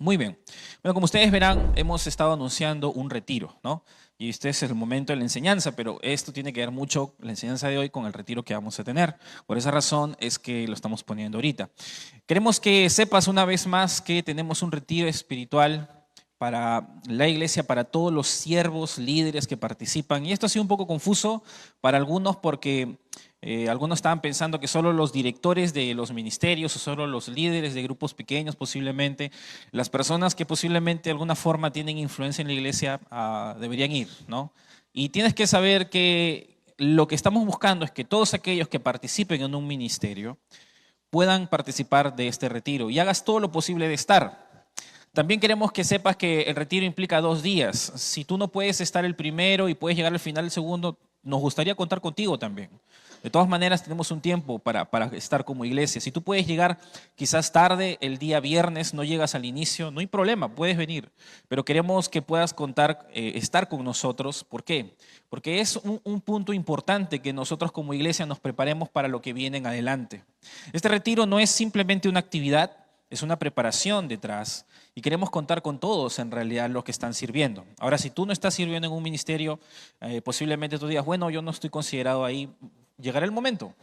Muy bien. Bueno, como ustedes verán, hemos estado anunciando un retiro, ¿no? Y este es el momento de la enseñanza, pero esto tiene que ver mucho, la enseñanza de hoy, con el retiro que vamos a tener. Por esa razón es que lo estamos poniendo ahorita. Queremos que sepas una vez más que tenemos un retiro espiritual para la iglesia, para todos los siervos, líderes que participan. Y esto ha sido un poco confuso para algunos porque algunos estaban pensando que solo los directores de los ministerios o solo los líderes de grupos pequeños posiblemente, las personas que posiblemente de alguna forma tienen influencia en la iglesia deberían ir, ¿no? Y tienes que saber que lo que estamos buscando es que todos aquellos que participen en un ministerio puedan participar de este retiro y hagas todo lo posible de estar. También queremos que sepas que el retiro implica 2 días. Si tú no puedes estar el primero y puedes llegar al final del segundo, nos gustaría contar contigo también. De todas maneras, tenemos un tiempo para estar como iglesia. Si tú puedes llegar quizás tarde, el día viernes, no llegas al inicio, no hay problema, puedes venir. Pero queremos que puedas contar, estar con nosotros. ¿Por qué? Porque es un punto importante que nosotros como iglesia nos preparemos para lo que viene en adelante. Este retiro no es simplemente una actividad, es una preparación detrás y queremos contar con todos en realidad los que están sirviendo. Ahora, si tú no estás sirviendo en un ministerio, posiblemente tú digas, bueno, yo no estoy considerado ahí, llegará el momento.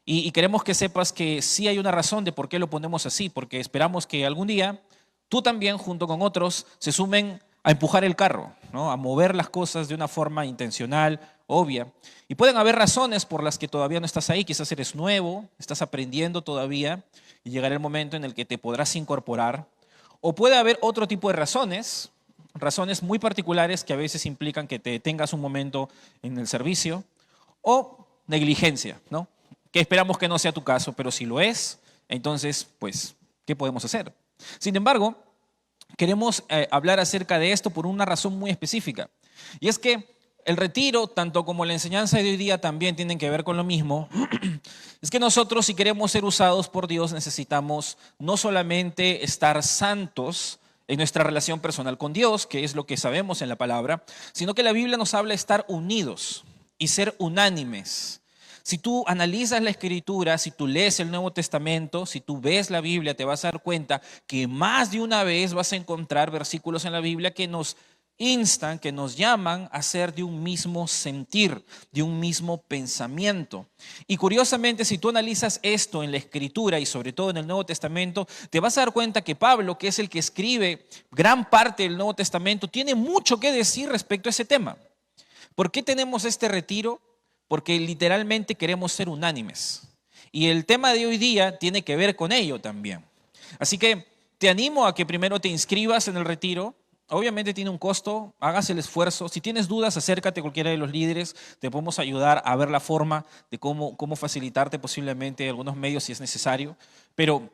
Y queremos que sepas que sí hay una razón de por qué lo ponemos así, porque esperamos que algún día tú también, junto con otros, se sumen a empujar el carro, ¿no? A mover las cosas de una forma intencional, obvia. Y pueden haber razones por las que todavía no estás ahí, quizás eres nuevo, estás aprendiendo todavía y llegará el momento en el que te podrás incorporar. O puede haber otro tipo de razones, razones muy particulares que a veces implican que te detengas un momento en el servicio, o negligencia, ¿no? Que esperamos que no sea tu caso, pero si lo es, entonces, pues, ¿qué podemos hacer? Sin embargo, queremos hablar acerca de esto por una razón muy específica. Y es que el retiro, tanto como la enseñanza de hoy día, también tienen que ver con lo mismo. Es que nosotros, si queremos ser usados por Dios, necesitamos no solamente estar santos en nuestra relación personal con Dios, que es lo que sabemos en la palabra, sino que la Biblia nos habla de estar unidos y ser unánimes. Si tú analizas la Escritura, si tú lees el Nuevo Testamento, si tú ves la Biblia, te vas a dar cuenta que más de una vez vas a encontrar versículos en la Biblia que nos instan, que nos llaman a ser de un mismo sentir, de un mismo pensamiento. Y curiosamente, si tú analizas esto en la Escritura y sobre todo en el Nuevo Testamento, te vas a dar cuenta que Pablo, que es el que escribe gran parte del Nuevo Testamento, tiene mucho que decir respecto a ese tema. ¿Por qué tenemos este retiro? Porque literalmente queremos ser unánimes. Y el tema de hoy día tiene que ver con ello también. Así que te animo a que primero te inscribas en el retiro. Obviamente tiene un costo, hagas el esfuerzo. Si tienes dudas, acércate a cualquiera de los líderes. Te podemos ayudar a ver la forma de cómo facilitarte posiblemente algunos medios si es necesario. Pero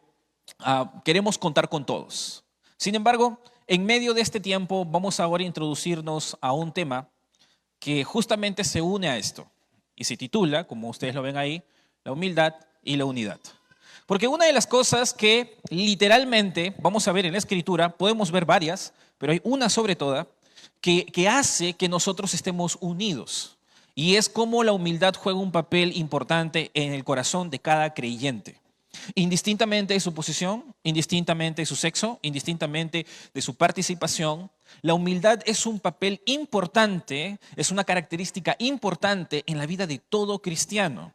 queremos contar con todos. Sin embargo, en medio de este tiempo vamos ahora a introducirnos a un tema que justamente se une a esto y se titula, como ustedes lo ven ahí, la humildad y la unidad. Porque una de las cosas que literalmente vamos a ver en la Escritura, podemos ver varias, pero hay una sobre toda, que hace que nosotros estemos unidos. Y es cómo la humildad juega un papel importante en el corazón de cada creyente. Indistintamente de su posición, indistintamente de su sexo, indistintamente de su participación, la humildad es un papel importante, es una característica importante en la vida de todo cristiano.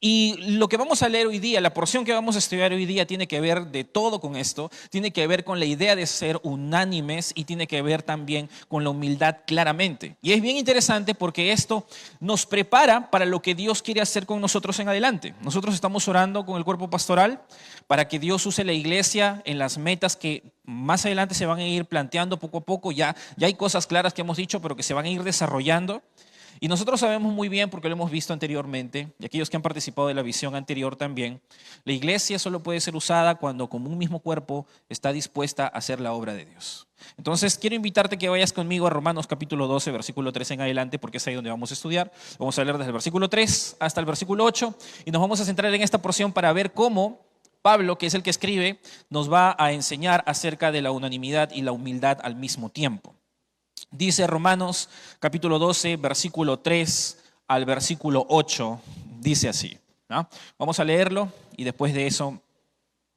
Y lo que vamos a leer hoy día, la porción que vamos a estudiar hoy día tiene que ver de todo con esto, tiene que ver con la idea de ser unánimes y tiene que ver también con la humildad claramente. Y es bien interesante porque esto nos prepara para lo que Dios quiere hacer con nosotros en adelante. Nosotros estamos orando con el cuerpo pastoral para que Dios use la iglesia en las metas que más adelante se van a ir planteando poco a poco. Ya hay cosas claras que hemos dicho, pero que se van a ir desarrollando. Y nosotros sabemos muy bien, porque lo hemos visto anteriormente, y aquellos que han participado de la visión anterior también, la iglesia solo puede ser usada cuando como un mismo cuerpo está dispuesta a hacer la obra de Dios. Entonces quiero invitarte que vayas conmigo a Romanos capítulo 12, versículo 3 en adelante, porque es ahí donde vamos a estudiar. Vamos a leer desde el versículo 3 hasta el versículo 8 y nos vamos a centrar en esta porción para ver cómo Pablo, que es el que escribe, nos va a enseñar acerca de la unanimidad y la humildad al mismo tiempo. Dice Romanos capítulo 12, versículo 3 al versículo 8, dice así, ¿no? Vamos a leerlo y después de eso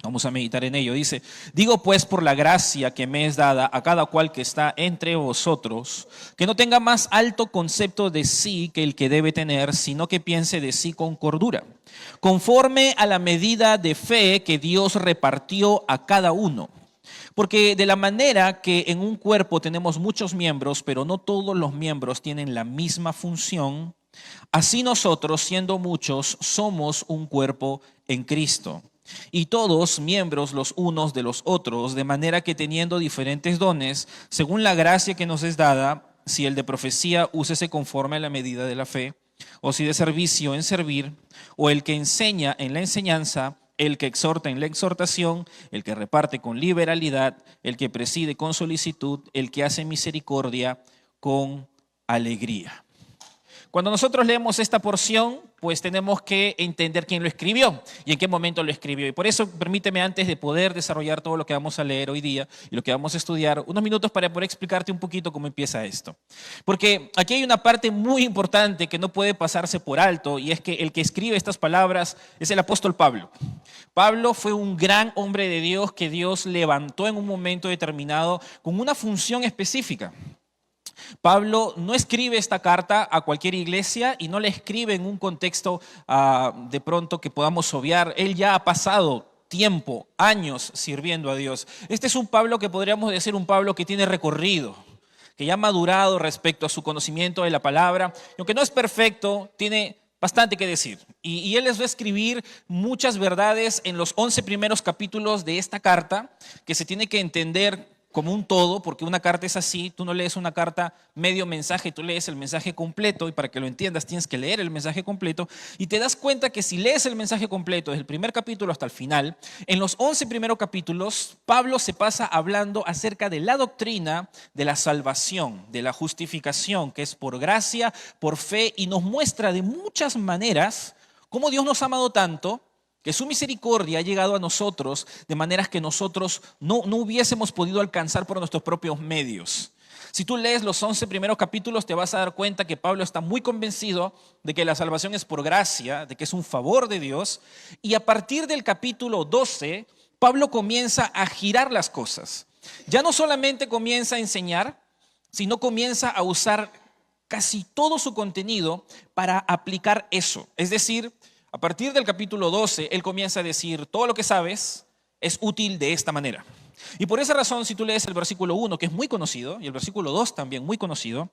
Vamos a meditar en ello. Dice, digo pues por la gracia que me es dada a cada cual que está entre vosotros, que no tenga más alto concepto de sí que el que debe tener, sino que piense de sí con cordura, conforme a la medida de fe que Dios repartió a cada uno. Porque de la manera que en un cuerpo tenemos muchos miembros, pero no todos los miembros tienen la misma función, así nosotros, siendo muchos, somos un cuerpo en Cristo. Y todos miembros los unos de los otros, de manera que teniendo diferentes dones, según la gracia que nos es dada, si el de profecía úsese conforme a la medida de la fe, o si de servicio en servir, o el que enseña en la enseñanza, el que exhorta en la exhortación, el que reparte con liberalidad, el que preside con solicitud, el que hace misericordia con alegría. Cuando nosotros leemos esta porción, pues tenemos que entender quién lo escribió y en qué momento lo escribió. Y por eso permíteme, antes de poder desarrollar todo lo que vamos a leer hoy día y lo que vamos a estudiar, unos minutos para poder explicarte un poquito cómo empieza esto. Porque aquí hay una parte muy importante que no puede pasarse por alto, y es que el que escribe estas palabras es el apóstol Pablo. Pablo fue un gran hombre de Dios que Dios levantó en un momento determinado con una función específica. Pablo no escribe esta carta a cualquier iglesia y no la escribe en un contexto de pronto que podamos obviar. Él ya ha pasado tiempo, años sirviendo a Dios. Este es un Pablo que podríamos decir un Pablo que tiene recorrido, que ya ha madurado respecto a su conocimiento de la palabra. Y aunque no es perfecto, tiene bastante que decir. Y él les va a escribir muchas verdades en los 11 primeros capítulos de esta carta, que se tiene que entender como un todo, porque una carta es así. Tú no lees una carta medio mensaje, tú lees el mensaje completo, y para que lo entiendas tienes que leer el mensaje completo, y te das cuenta que si lees el mensaje completo desde el primer capítulo hasta el final, en los 11 primeros capítulos Pablo se pasa hablando acerca de la doctrina de la salvación, de la justificación, que es por gracia, por fe, y nos muestra de muchas maneras cómo Dios nos ha amado tanto que su misericordia ha llegado a nosotros de maneras que nosotros no hubiésemos podido alcanzar por nuestros propios medios. Si tú lees los 11 primeros capítulos, te vas a dar cuenta que Pablo está muy convencido de que la salvación es por gracia, de que es un favor de Dios. Y a partir del capítulo 12, Pablo comienza a girar las cosas. Ya no solamente comienza a enseñar, sino comienza a usar casi todo su contenido para aplicar eso. Es decir, a partir del capítulo 12, él comienza a decir, todo lo que sabes es útil de esta manera. Y por esa razón, si tú lees el versículo 1, que es muy conocido, y el versículo 2 también muy conocido,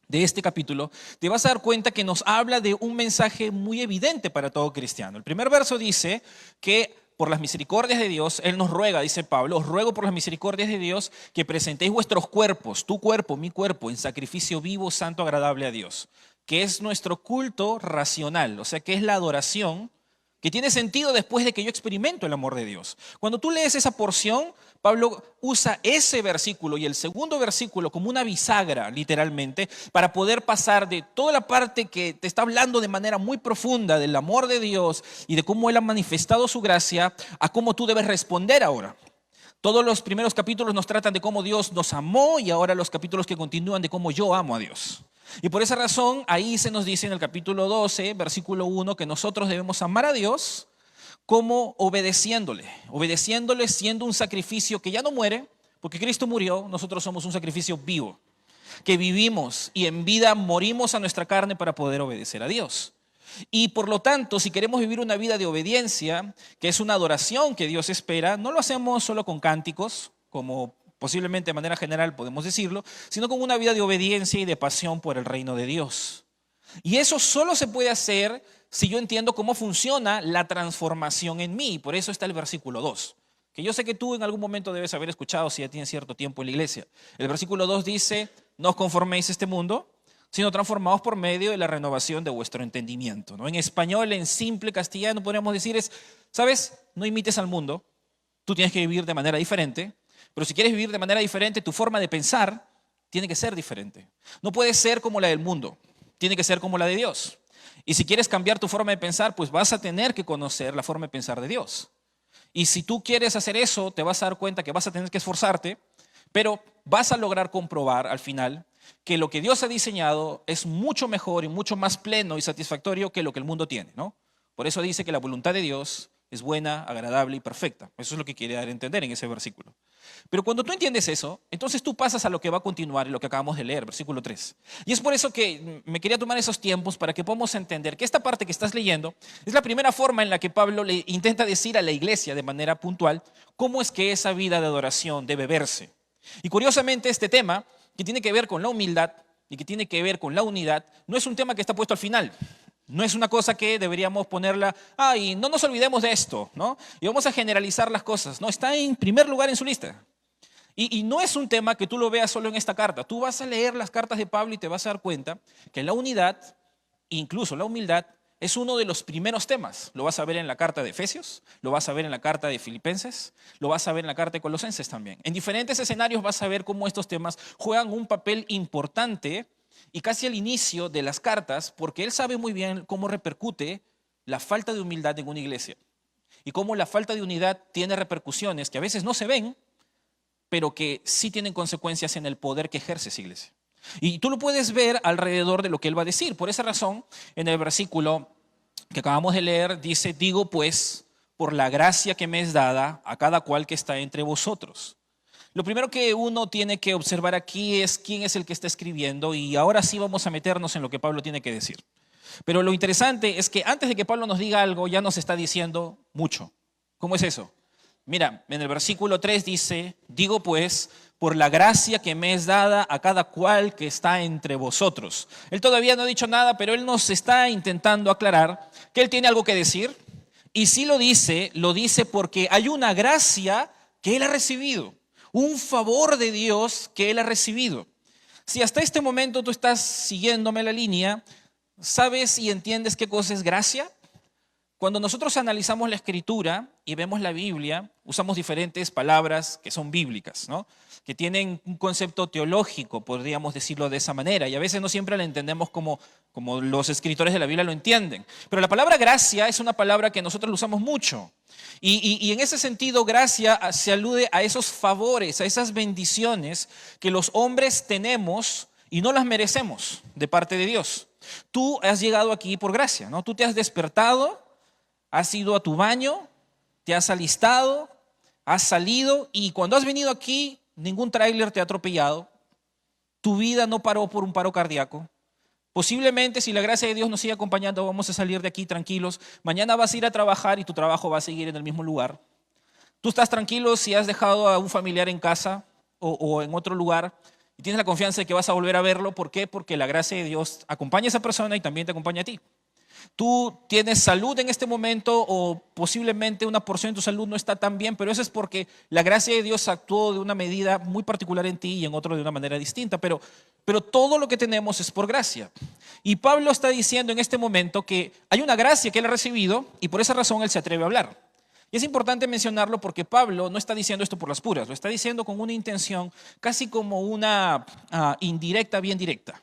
de este capítulo, te vas a dar cuenta que nos habla de un mensaje muy evidente para todo cristiano. El primer verso dice que por las misericordias de Dios, Él nos ruega, dice Pablo, os ruego por las misericordias de Dios que presentéis vuestros cuerpos, tu cuerpo, mi cuerpo, en sacrificio vivo, santo, agradable a Dios, que es nuestro culto racional, o sea, que es la adoración que tiene sentido después de que yo experimento el amor de Dios. Cuando tú lees esa porción, Pablo usa ese versículo y el segundo versículo como una bisagra, literalmente, para poder pasar de toda la parte que te está hablando de manera muy profunda del amor de Dios y de cómo Él ha manifestado su gracia, a cómo tú debes responder ahora. Todos los primeros capítulos nos tratan de cómo Dios nos amó, y ahora los capítulos que continúan de cómo yo amo a Dios. Y por esa razón, ahí se nos dice en el capítulo 12, versículo 1, que nosotros debemos amar a Dios como obedeciéndole siendo un sacrificio que ya no muere, porque Cristo murió. Nosotros somos un sacrificio vivo, que vivimos y en vida morimos a nuestra carne para poder obedecer a Dios. Y por lo tanto, si queremos vivir una vida de obediencia, que es una adoración que Dios espera, no lo hacemos solo con cánticos, como posiblemente de manera general podemos decirlo, sino con una vida de obediencia y de pasión por el reino de Dios. Y eso solo se puede hacer si yo entiendo cómo funciona la transformación en mí. Por eso está el versículo 2, que yo sé que tú en algún momento debes haber escuchado si ya tienes cierto tiempo en la iglesia. El versículo 2 dice, no os conforméis a este mundo, sino transformados por medio de la renovación de vuestro entendimiento, ¿no? En español, en simple castellano, podríamos decir ¿sabes? No imites al mundo, tú tienes que vivir de manera diferente, pero si quieres vivir de manera diferente, tu forma de pensar tiene que ser diferente. No puede ser como la del mundo, tiene que ser como la de Dios. Y si quieres cambiar tu forma de pensar, pues vas a tener que conocer la forma de pensar de Dios. Y si tú quieres hacer eso, te vas a dar cuenta que vas a tener que esforzarte, pero vas a lograr comprobar al final que lo que Dios ha diseñado es mucho mejor y mucho más pleno y satisfactorio que lo que el mundo tiene, ¿no? Por eso dice que la voluntad de Dios es buena, agradable y perfecta. Eso es lo que quiere dar a entender en ese versículo. Pero cuando tú entiendes eso, entonces tú pasas a lo que va a continuar y lo que acabamos de leer, versículo 3. Y es por eso que me quería tomar esos tiempos para que podamos entender que esta parte que estás leyendo es la primera forma en la que Pablo le intenta decir a la iglesia de manera puntual cómo es que esa vida de adoración debe verse. Y curiosamente este tema, que tiene que ver con la humildad y que tiene que ver con la unidad, no es un tema que está puesto al final. No es una cosa que deberíamos ponerla, y no nos olvidemos de esto, ¿no? Y vamos a generalizar las cosas. No, está en primer lugar en su lista. Y no es un tema que tú lo veas solo en esta carta. Tú vas a leer las cartas de Pablo y te vas a dar cuenta que la unidad, incluso la humildad, es uno de los primeros temas. Lo vas a ver en la carta de Efesios, lo vas a ver en la carta de Filipenses, lo vas a ver en la carta de Colosenses también. En diferentes escenarios vas a ver cómo estos temas juegan un papel importante y casi al inicio de las cartas, porque él sabe muy bien cómo repercute la falta de humildad en una iglesia y cómo la falta de unidad tiene repercusiones que a veces no se ven, pero que sí tienen consecuencias en el poder que ejerce esa iglesia. Y tú lo puedes ver alrededor de lo que él va a decir. Por esa razón, en el versículo que acabamos de leer, dice, digo pues, por la gracia que me es dada a cada cual que está entre vosotros. Lo primero que uno tiene que observar aquí es quién es el que está escribiendo, y ahora sí vamos a meternos en lo que Pablo tiene que decir. Pero lo interesante es que antes de que Pablo nos diga algo, ya nos está diciendo mucho. ¿Cómo es eso? Mira, en el versículo 3 dice, digo pues, por la gracia que me es dada a cada cual que está entre vosotros. Él todavía no ha dicho nada, pero él nos está intentando aclarar que él tiene algo que decir. Y si lo dice porque hay una gracia que él ha recibido. Un favor de Dios que él ha recibido. Si hasta este momento tú estás siguiéndome la línea, ¿sabes y entiendes qué cosa es gracia? Cuando nosotros analizamos la Escritura y vemos la Biblia, usamos diferentes palabras que son bíblicas, ¿no? Que tienen un concepto teológico, podríamos decirlo de esa manera, y a veces no siempre la entendemos como los escritores de la Biblia lo entienden. Pero la palabra gracia es una palabra que nosotros lo usamos mucho. Y en ese sentido, gracia se alude a esos favores, a esas bendiciones que los hombres tenemos y no las merecemos de parte de Dios. Tú has llegado aquí por gracia, ¿no? Tú te has despertado, has ido a tu baño, te has alistado, has salido, y cuando has venido aquí, ningún tráiler te ha atropellado. Tu vida no paró por un paro cardíaco. Posiblemente, si la gracia de Dios nos sigue acompañando, vamos a salir de aquí tranquilos. Mañana vas a ir a trabajar y tu trabajo va a seguir en el mismo lugar. Tú estás tranquilo si has dejado a un familiar en casa o en otro lugar y tienes la confianza de que vas a volver a verlo. ¿Por qué? Porque la gracia de Dios acompaña a esa persona y también te acompaña a ti. Tú tienes salud en este momento o posiblemente una porción de tu salud no está tan bien, pero eso es porque la gracia de Dios actuó de una medida muy particular en ti y en otro de una manera distinta, pero todo lo que tenemos es por gracia. Y Pablo está diciendo en este momento que hay una gracia que él ha recibido y por esa razón él se atreve a hablar. Y es importante mencionarlo porque Pablo no está diciendo esto por las puras, lo está diciendo con una intención casi como una indirecta, bien directa.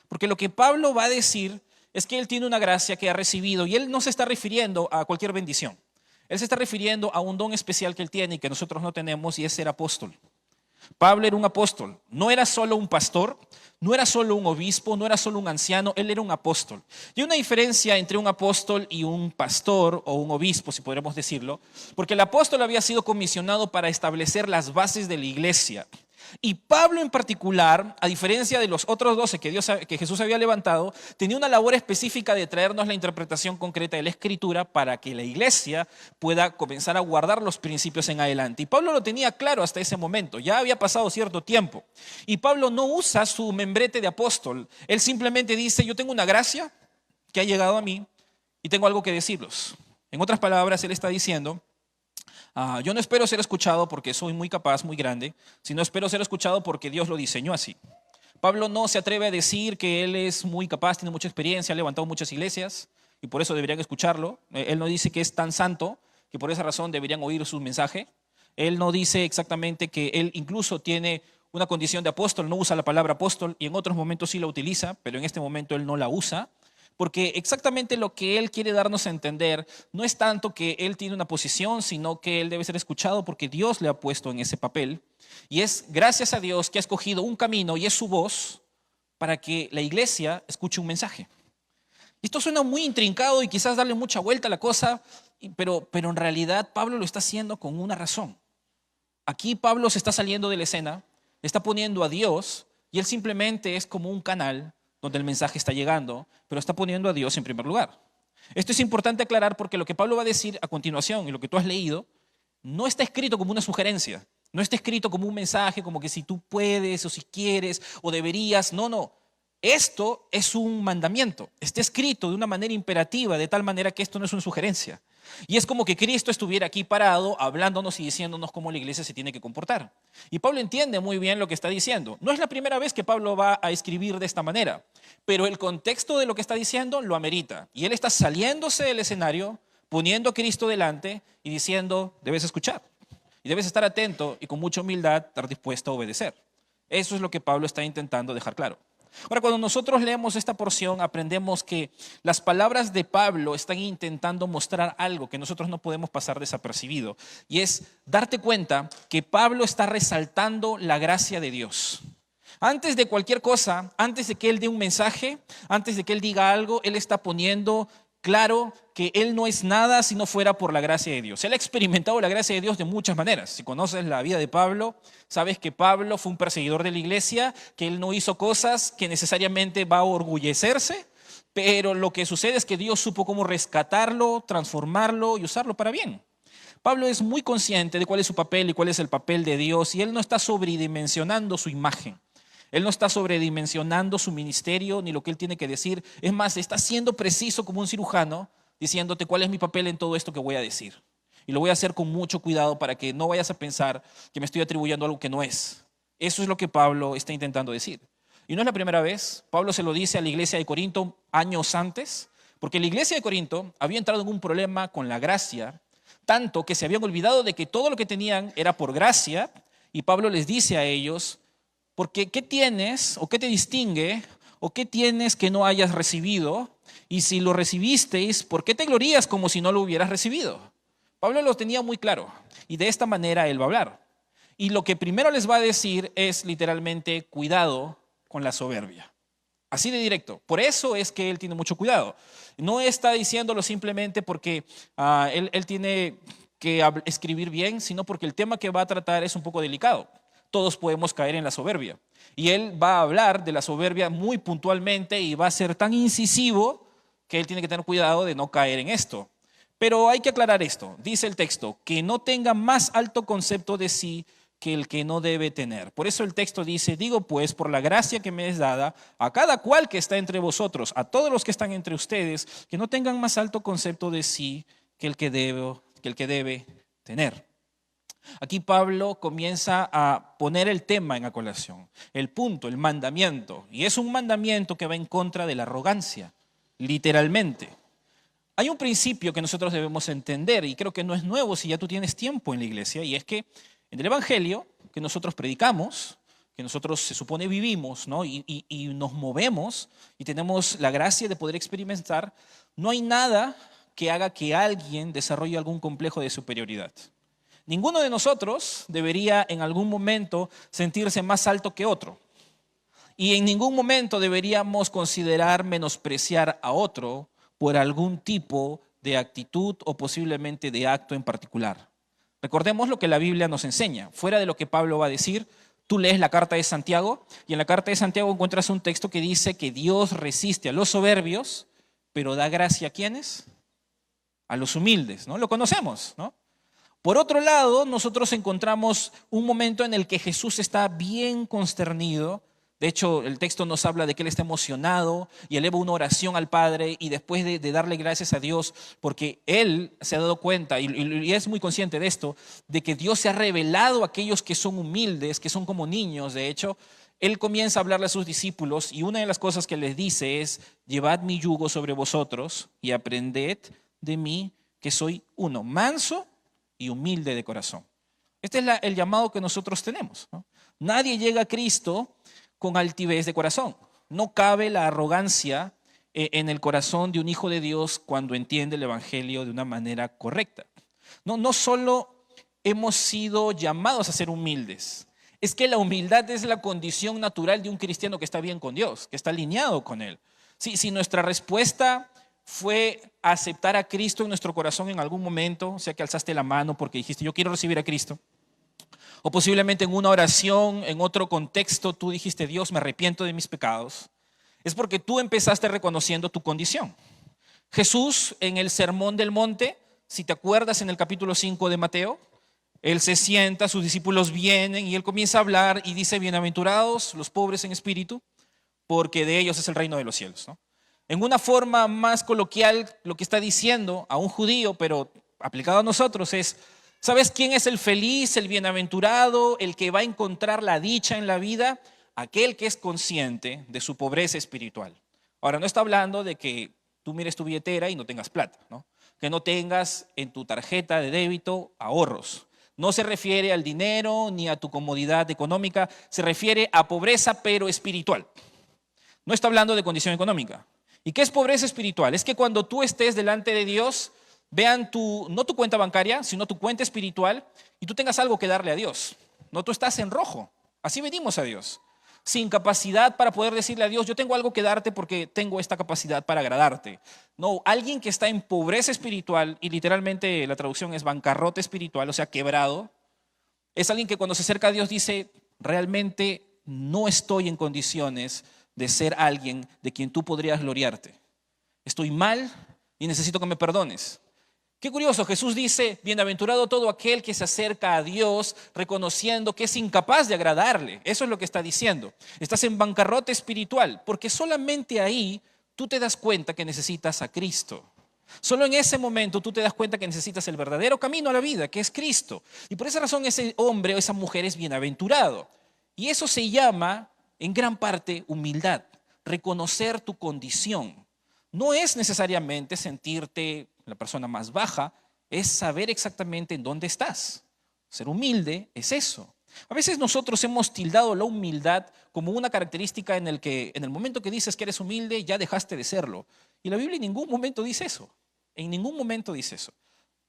Porque lo que Pablo va a decir es que él tiene una gracia que ha recibido y él no se está refiriendo a cualquier bendición. Él se está refiriendo a un don especial que él tiene y que nosotros no tenemos, y es ser apóstol. Pablo era un apóstol, no era solo un pastor, no era solo un obispo, no era solo un anciano, él era un apóstol. Y hay una diferencia entre un apóstol y un pastor o un obispo, si podríamos decirlo, porque el apóstol había sido comisionado para establecer las bases de la iglesia. Y Pablo en particular, a diferencia de los otros 12 que Jesús había levantado, tenía una labor específica de traernos la interpretación concreta de la Escritura para que la iglesia pueda comenzar a guardar los principios en adelante. Y Pablo lo tenía claro hasta ese momento, ya había pasado cierto tiempo. Y Pablo no usa su membrete de apóstol, él simplemente dice, yo tengo una gracia que ha llegado a mí y tengo algo que decirlos. En otras palabras, él está diciendo, yo no espero ser escuchado porque soy muy capaz, muy grande, sino espero ser escuchado porque Dios lo diseñó así. Pablo no se atreve a decir que él es muy capaz, tiene mucha experiencia, ha levantado muchas iglesias y por eso deberían escucharlo. Él no dice que es tan santo que por esa razón deberían oír su mensaje. Él no dice exactamente que él incluso tiene una condición de apóstol, no usa la palabra apóstol y en otros momentos sí la utiliza, pero en este momento él no la usa. Porque exactamente lo que él quiere darnos a entender no es tanto que él tiene una posición, sino que él debe ser escuchado porque Dios le ha puesto en ese papel. Y es gracias a Dios que ha escogido un camino y es su voz para que la iglesia escuche un mensaje. Esto suena muy intrincado y quizás darle mucha vuelta a la cosa, pero en realidad Pablo lo está haciendo con una razón. Aquí Pablo se está saliendo de la escena, está poniendo a Dios y él simplemente es como un canal donde el mensaje está llegando, pero está poniendo a Dios en primer lugar. Esto es importante aclarar porque lo que Pablo va a decir a continuación y lo que tú has leído no está escrito como una sugerencia, no está escrito como un mensaje, como que si tú puedes o si quieres o deberías, no. Esto es un mandamiento, está escrito de una manera imperativa, de tal manera que esto no es una sugerencia. Y es como que Cristo estuviera aquí parado, hablándonos y diciéndonos cómo la iglesia se tiene que comportar. Y Pablo entiende muy bien lo que está diciendo. No es la primera vez que Pablo va a escribir de esta manera, pero el contexto de lo que está diciendo lo amerita. Y él está saliéndose del escenario, poniendo a Cristo delante y diciendo, debes escuchar. Y debes estar atento y con mucha humildad estar dispuesto a obedecer. Eso es lo que Pablo está intentando dejar claro. Ahora, cuando nosotros leemos esta porción, aprendemos que las palabras de Pablo están intentando mostrar algo que nosotros no podemos pasar desapercibido. Y es darte cuenta que Pablo está resaltando la gracia de Dios. Antes de cualquier cosa, antes de que él dé un mensaje, antes de que él diga algo, él está poniendo claro que él no es nada si no fuera por la gracia de Dios. Él ha experimentado la gracia de Dios de muchas maneras. Si conoces la vida de Pablo, sabes que Pablo fue un perseguidor de la iglesia, que él no hizo cosas que necesariamente va a orgullecerse, pero lo que sucede es que Dios supo cómo rescatarlo, transformarlo y usarlo para bien. Pablo es muy consciente de cuál es su papel y cuál es el papel de Dios, y él no está sobredimensionando su imagen. Él no está sobredimensionando su ministerio ni lo que él tiene que decir. Es más, está siendo preciso como un cirujano, diciéndote cuál es mi papel en todo esto que voy a decir. Y lo voy a hacer con mucho cuidado para que no vayas a pensar que me estoy atribuyendo algo que no es. Eso es lo que Pablo está intentando decir. Y no es la primera vez. Pablo se lo dice a la iglesia de Corinto años antes, porque la iglesia de Corinto había entrado en un problema con la gracia, tanto que se habían olvidado de que todo lo que tenían era por gracia, y Pablo les dice a ellos, porque ¿qué tienes o qué te distingue o qué tienes que no hayas recibido? Y si lo recibisteis, ¿por qué te glorías como si no lo hubieras recibido? Pablo lo tenía muy claro y de esta manera él va a hablar. Y lo que primero les va a decir es literalmente cuidado con la soberbia. Así de directo. Por eso es que él tiene mucho cuidado. No está diciéndolo simplemente porque él tiene que escribir bien, sino porque el tema que va a tratar es un poco delicado. Todos podemos caer en la soberbia. Y él va a hablar de la soberbia muy puntualmente y va a ser tan incisivo que él tiene que tener cuidado de no caer en esto. Pero hay que aclarar esto. Dice el texto, que no tenga más alto concepto de sí que el que no debe tener. Por eso el texto dice, digo pues, por la gracia que me es dada, a cada cual que está entre vosotros, a todos los que están entre ustedes, que no tengan más alto concepto de sí que el que debe tener. Aquí Pablo comienza a poner el tema en la colación, el punto, el mandamiento. Y es un mandamiento que va en contra de la arrogancia, literalmente. Hay un principio que nosotros debemos entender y creo que no es nuevo si ya tú tienes tiempo en la iglesia, y es que en el evangelio que nosotros predicamos, que nosotros se supone vivimos, ¿no? y nos movemos y tenemos la gracia de poder experimentar, no hay nada que haga que alguien desarrolle algún complejo de superioridad. Ninguno de nosotros debería en algún momento sentirse más alto que otro. Y en ningún momento deberíamos considerar menospreciar a otro por algún tipo de actitud o posiblemente de acto en particular. Recordemos lo que la Biblia nos enseña. Fuera de lo que Pablo va a decir, tú lees la carta de Santiago y en la carta de Santiago encuentras un texto que dice que Dios resiste a los soberbios, pero da gracia ¿a quiénes? A los humildes, ¿no? Lo conocemos, ¿no? Por otro lado, nosotros encontramos un momento en el que Jesús está bien consternido. De hecho, el texto nos habla de que Él está emocionado y eleva una oración al Padre y después de darle gracias a Dios, porque Él se ha dado cuenta y es muy consciente de esto, de que Dios se ha revelado a aquellos que son humildes, que son como niños. De hecho, Él comienza a hablarle a sus discípulos y una de las cosas que les dice es, llevad mi yugo sobre vosotros y aprended de mí que soy uno, manso y humilde de corazón. Este es el llamado que nosotros tenemos, ¿no? Nadie llega a Cristo con altivez de corazón. No cabe la arrogancia en el corazón de un hijo de Dios cuando entiende el evangelio de una manera correcta. No solo hemos sido llamados a ser humildes, es que la humildad es la condición natural de un cristiano que está bien con Dios, que está alineado con Él. Si nuestra respuesta fue aceptar a Cristo en nuestro corazón en algún momento, o sea que alzaste la mano porque dijiste, yo quiero recibir a Cristo. O posiblemente en una oración, en otro contexto, tú dijiste, Dios, me arrepiento de mis pecados. Es porque tú empezaste reconociendo tu condición. Jesús en el Sermón del Monte, si te acuerdas en el capítulo 5 de Mateo, él se sienta, sus discípulos vienen y él comienza a hablar y dice, bienaventurados los pobres en espíritu, porque de ellos es el reino de los cielos, ¿no? En una forma más coloquial, lo que está diciendo a un judío, pero aplicado a nosotros es, ¿sabes quién es el feliz, el bienaventurado, el que va a encontrar la dicha en la vida? Aquel que es consciente de su pobreza espiritual. Ahora, no está hablando de que tú mires tu billetera y no tengas plata, ¿no? Que no tengas en tu tarjeta de débito ahorros. No se refiere al dinero ni a tu comodidad económica, se refiere a pobreza pero espiritual. No está hablando de condición económica. ¿Y qué es pobreza espiritual? Es que cuando tú estés delante de Dios, vean no tu cuenta bancaria, sino tu cuenta espiritual y tú tengas algo que darle a Dios. No, tú estás en rojo. Así venimos a Dios. Sin capacidad para poder decirle a Dios, yo tengo algo que darte porque tengo esta capacidad para agradarte. No, alguien que está en pobreza espiritual, y literalmente la traducción es bancarrota espiritual, o sea, quebrado, es alguien que cuando se acerca a Dios dice, realmente no estoy en condiciones de ser alguien de quien tú podrías gloriarte. Estoy mal y necesito que me perdones. Qué curioso, Jesús dice, bienaventurado todo aquel que se acerca a Dios reconociendo que es incapaz de agradarle. Eso es lo que está diciendo. Estás en bancarrota espiritual, porque solamente ahí tú te das cuenta que necesitas a Cristo. Solo en ese momento tú te das cuenta que necesitas el verdadero camino a la vida, que es Cristo. Y por esa razón ese hombre o esa mujer es bienaventurado. Y eso se llama, en gran parte, humildad, reconocer tu condición. No es necesariamente sentirte la persona más baja, es saber exactamente en dónde estás. Ser humilde es eso. A veces nosotros hemos tildado la humildad como una característica en el momento que dices que eres humilde, ya dejaste de serlo. Y la Biblia en ningún momento dice eso. En ningún momento dice eso.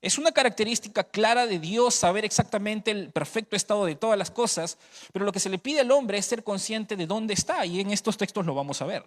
Es una característica clara de Dios saber exactamente el perfecto estado de todas las cosas, pero lo que se le pide al hombre es ser consciente de dónde está, y en estos textos lo vamos a ver.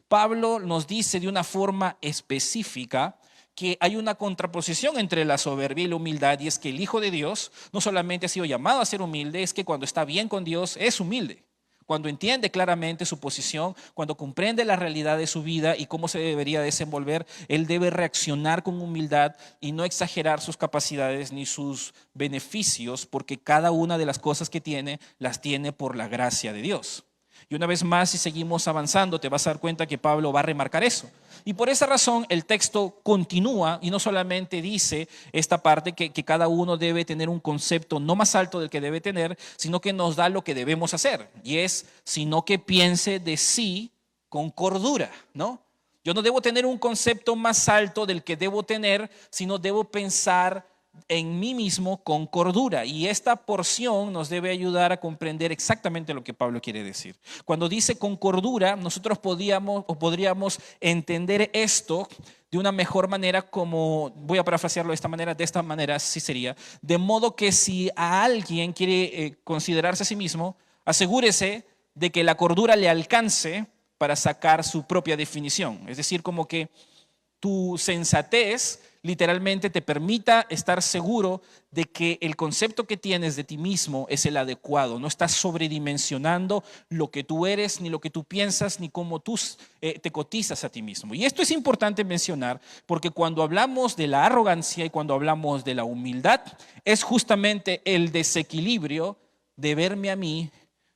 Pablo nos dice de una forma específica que hay una contraposición entre la soberbia y la humildad, y es que el Hijo de Dios no solamente ha sido llamado a ser humilde, es que cuando está bien con Dios es humilde. Cuando entiende claramente su posición, cuando comprende la realidad de su vida y cómo se debería desenvolver, él debe reaccionar con humildad y no exagerar sus capacidades ni sus beneficios, porque cada una de las cosas que tiene, las tiene por la gracia de Dios. Y una vez más, si seguimos avanzando, te vas a dar cuenta que Pablo va a remarcar eso. Y por esa razón el texto continúa y no solamente dice esta parte que cada uno debe tener un concepto no más alto del que debe tener, sino que nos da lo que debemos hacer. Y es, sino que piense de sí con cordura, ¿no? Yo no debo tener un concepto más alto del que debo tener, sino debo pensar en mí mismo con cordura. Y esta porción nos debe ayudar a comprender exactamente lo que Pablo quiere decir. Cuando dice con cordura, nosotros podríamos entender esto de una mejor manera, como, voy a parafrasearlo de esta manera sí sería, de modo que si a alguien quiere considerarse a sí mismo, asegúrese de que la cordura le alcance para sacar su propia definición. Es decir, como que tu sensatez literalmente te permita estar seguro de que el concepto que tienes de ti mismo es el adecuado. No estás sobredimensionando lo que tú eres, ni lo que tú piensas, ni cómo tú te cotizas a ti mismo. Y esto es importante mencionar porque cuando hablamos de la arrogancia y cuando hablamos de la humildad, es justamente el desequilibrio de verme a mí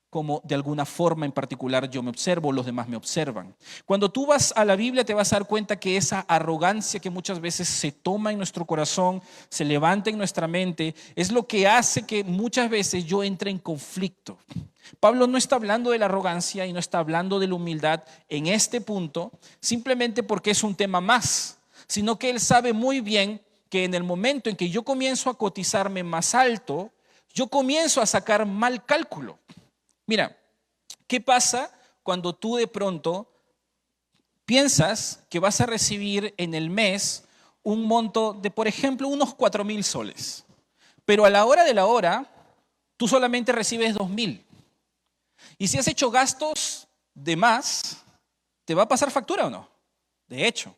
como de alguna forma en particular yo me observo, los demás me observan. Cuando tú vas a la Biblia te vas a dar cuenta que esa arrogancia que muchas veces se toma en nuestro corazón, se levanta en nuestra mente, es lo que hace que muchas veces yo entre en conflicto. Pablo no está hablando de la arrogancia y no está hablando de la humildad en este punto, simplemente porque es un tema más, sino que él sabe muy bien que en el momento en que yo comienzo a cotizarme más alto, yo comienzo a sacar mal cálculo. Mira, ¿qué pasa cuando tú de pronto piensas que vas a recibir en el mes un monto de, por ejemplo, unos 4,000 soles? Pero a la hora de la hora, tú solamente recibes 2,000. Y si has hecho gastos de más, ¿te va a pasar factura o no? De hecho.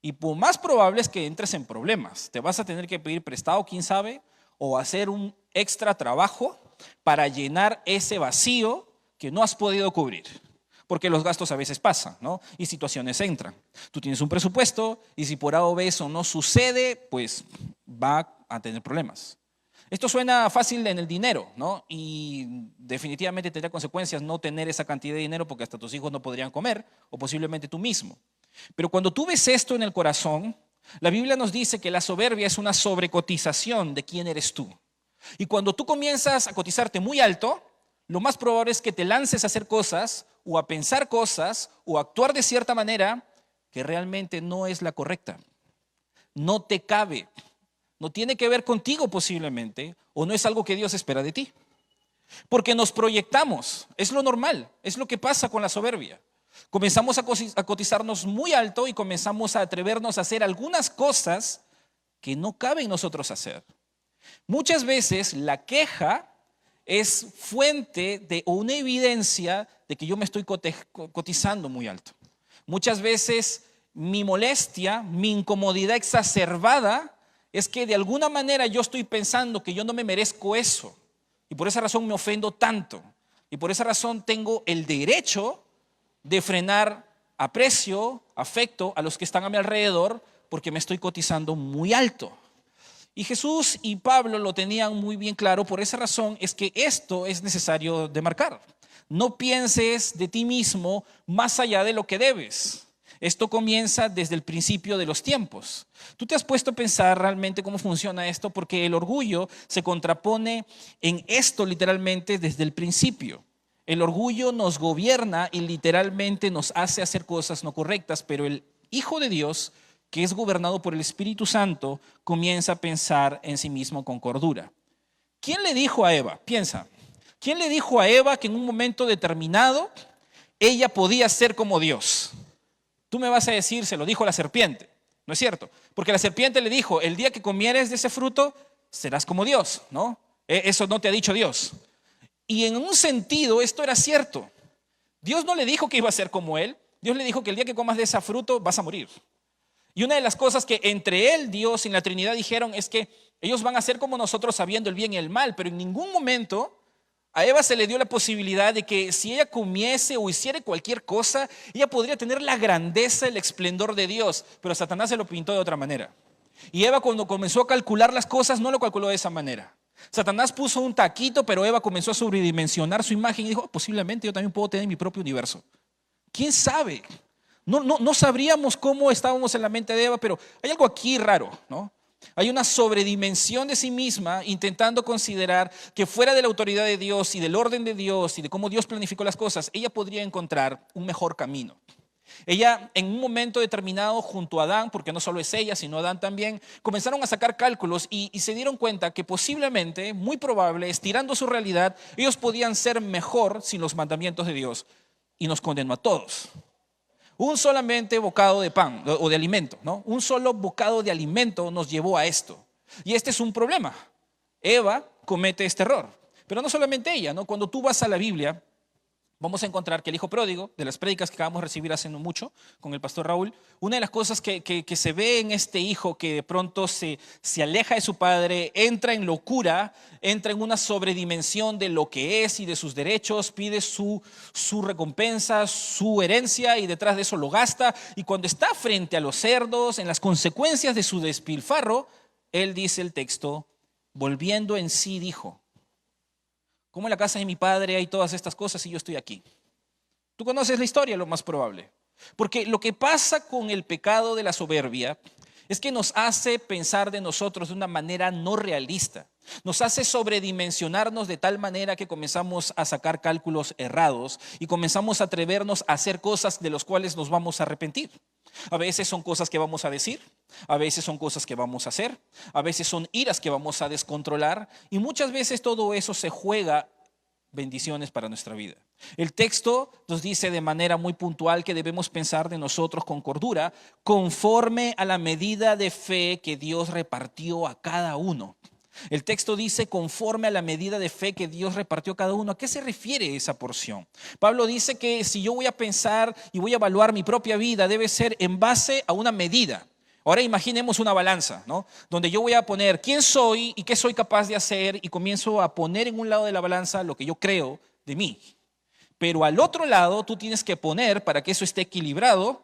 Y por más probable es que entres en problemas. Te vas a tener que pedir prestado, quién sabe, o hacer un extra trabajo para llenar ese vacío que no has podido cubrir. Porque los gastos a veces pasan, ¿no? Y situaciones entran. Tú tienes un presupuesto y si por A o B eso no sucede, pues va a tener problemas. Esto suena fácil en el dinero, ¿no? Y definitivamente tendría consecuencias no tener esa cantidad de dinero porque hasta tus hijos no podrían comer o posiblemente tú mismo. Pero cuando tú ves esto en el corazón, la Biblia nos dice que la soberbia es una sobrecotización de quién eres tú. Y cuando tú comienzas a cotizarte muy alto, lo más probable es que te lances a hacer cosas o a pensar cosas o a actuar de cierta manera que realmente no es la correcta. No te cabe, no tiene que ver contigo posiblemente o no es algo que Dios espera de ti. Porque nos proyectamos, es lo normal, es lo que pasa con la soberbia. Comenzamos a cotizarnos muy alto y comenzamos a atrevernos a hacer algunas cosas que no caben nosotros hacer. Muchas veces la queja es fuente de o una evidencia de que yo me estoy cotizando muy alto. Muchas veces mi molestia, mi incomodidad exacerbada es que de alguna manera yo estoy pensando que yo no me merezco eso y por esa razón me ofendo tanto y por esa razón tengo el derecho de frenar aprecio, afecto a los que están a mi alrededor porque me estoy cotizando muy alto. Y Jesús y Pablo lo tenían muy bien claro, por esa razón es que esto es necesario demarcar. No pienses de ti mismo más allá de lo que debes. Esto comienza desde el principio de los tiempos. ¿Tú te has puesto a pensar realmente cómo funciona esto? Porque el orgullo se contrapone en esto literalmente desde el principio. El orgullo nos gobierna y literalmente nos hace hacer cosas no correctas, pero el Hijo de Dios, que es gobernado por el Espíritu Santo, comienza a pensar en sí mismo con cordura. ¿Quién le dijo a Eva? Piensa. ¿Quién le dijo a Eva que en un momento determinado ella podía ser como Dios? Tú me vas a decir, se lo dijo la serpiente. ¿No es cierto? Porque la serpiente le dijo, el día que comieres de ese fruto, serás como Dios, ¿no? Eso no te ha dicho Dios. Y en un sentido esto era cierto. Dios no le dijo que iba a ser como Él. Dios le dijo que el día que comas de ese fruto vas a morir. Y una de las cosas que entre Él, Dios y la Trinidad dijeron es que ellos van a ser como nosotros sabiendo el bien y el mal, pero en ningún momento a Eva se le dio la posibilidad de que si ella comiese o hiciera cualquier cosa, ella podría tener la grandeza, el esplendor de Dios, pero Satanás se lo pintó de otra manera. Y Eva cuando comenzó a calcular las cosas no lo calculó de esa manera. Satanás puso un taquito, pero Eva comenzó a sobredimensionar su imagen y dijo, posiblemente yo también puedo tener mi propio universo. ¿Quién sabe? No sabríamos cómo estábamos en la mente de Eva, pero hay algo aquí raro, ¿no? Hay una sobredimensión de sí misma intentando considerar que fuera de la autoridad de Dios y del orden de Dios y de cómo Dios planificó las cosas, ella podría encontrar un mejor camino. Ella en un momento determinado junto a Adán, porque no solo es ella, sino Adán también, comenzaron a sacar cálculos y se dieron cuenta que posiblemente, muy probable, estirando su realidad, ellos podían ser mejor sin los mandamientos de Dios y nos condenó a todos. Un solamente bocado de pan o de alimento, ¿no? Un solo bocado de alimento nos llevó a esto. Y este es un problema. Eva comete este error. Pero no solamente ella, ¿no? Cuando tú vas a la Biblia, vamos a encontrar que el hijo pródigo, de las prédicas que acabamos de recibir hace no mucho con el pastor Raúl, una de las cosas que se ve en este hijo que de pronto se aleja de su padre, entra en locura, entra en una sobredimensión de lo que es y de sus derechos, pide su recompensa, su herencia y detrás de eso lo gasta. Y cuando está frente a los cerdos, en las consecuencias de su despilfarro, él dice el texto, volviendo en sí dijo, ¿cómo en la casa de mi padre hay todas estas cosas y yo estoy aquí? Tú conoces la historia, lo más probable. Porque lo que pasa con el pecado de la soberbia es que nos hace pensar de nosotros de una manera no realista. Nos hace sobredimensionarnos de tal manera que comenzamos a sacar cálculos errados y comenzamos a atrevernos a hacer cosas de las cuales nos vamos a arrepentir. A veces son cosas que vamos a decir, a veces son cosas que vamos a hacer, a veces son iras que vamos a descontrolar y muchas veces todo eso se juega bendiciones para nuestra vida. El texto nos dice de manera muy puntual que debemos pensar de nosotros con cordura conforme a la medida de fe que Dios repartió a cada uno. El texto dice conforme a la medida de fe que Dios repartió a cada uno. ¿A qué se refiere esa porción? Pablo dice que si yo voy a pensar y voy a evaluar mi propia vida, debe ser en base a una medida. Ahora imaginemos una balanza, ¿no? Donde yo voy a poner quién soy y qué soy capaz de hacer y comienzo a poner en un lado de la balanza lo que yo creo de mí. Pero al otro lado tú tienes que poner, para que eso esté equilibrado,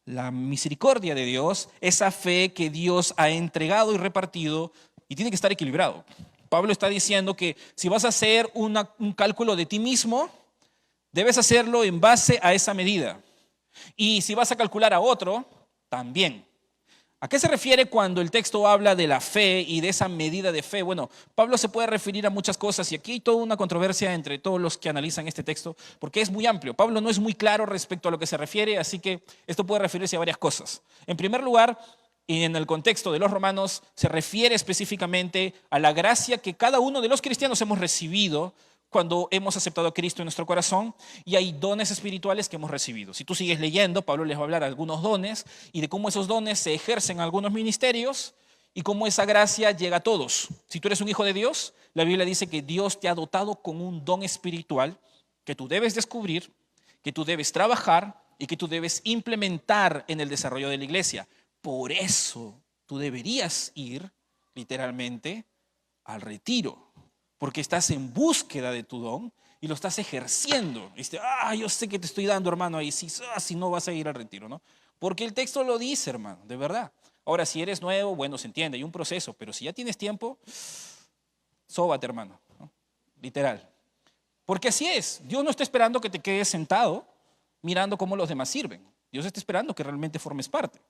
la misericordia de Dios, esa fe que Dios ha entregado y repartido, y tiene que estar equilibrado. Pablo está diciendo que si vas a hacer un cálculo de ti mismo, debes hacerlo en base a esa medida. Y si vas a calcular a otro, también. ¿A qué se refiere cuando el texto habla de la fe y de esa medida de fe? Bueno, Pablo se puede referir a muchas cosas y aquí hay toda una controversia entre todos los que analizan este texto porque es muy amplio. Pablo no es muy claro respecto a lo que se refiere, así que esto puede referirse a varias cosas. En primer lugar, y en el contexto de los romanos, se refiere específicamente a la gracia que cada uno de los cristianos hemos recibido cuando hemos aceptado a Cristo en nuestro corazón, y hay dones espirituales que hemos recibido. Si tú sigues leyendo, Pablo les va a hablar de algunos dones y de cómo esos dones se ejercen en algunos ministerios y cómo esa gracia llega a todos. Si tú eres un hijo de Dios, la Biblia dice que Dios te ha dotado con un don espiritual que tú debes descubrir, que tú debes trabajar y que tú debes implementar en el desarrollo de la iglesia. Por eso tú deberías ir literalmente al retiro, porque estás en búsqueda de tu don y lo estás ejerciendo. Y dices, yo sé que te estoy dando, hermano, ahí si no vas a ir al retiro, ¿no? Porque el texto lo dice, hermano, de verdad. Ahora, si eres nuevo, bueno, se entiende, hay un proceso, pero si ya tienes tiempo, sóbate, hermano, ¿no? Literal. Porque así es, Dios no está esperando que te quedes sentado mirando cómo los demás sirven. Dios está esperando que realmente formes parte.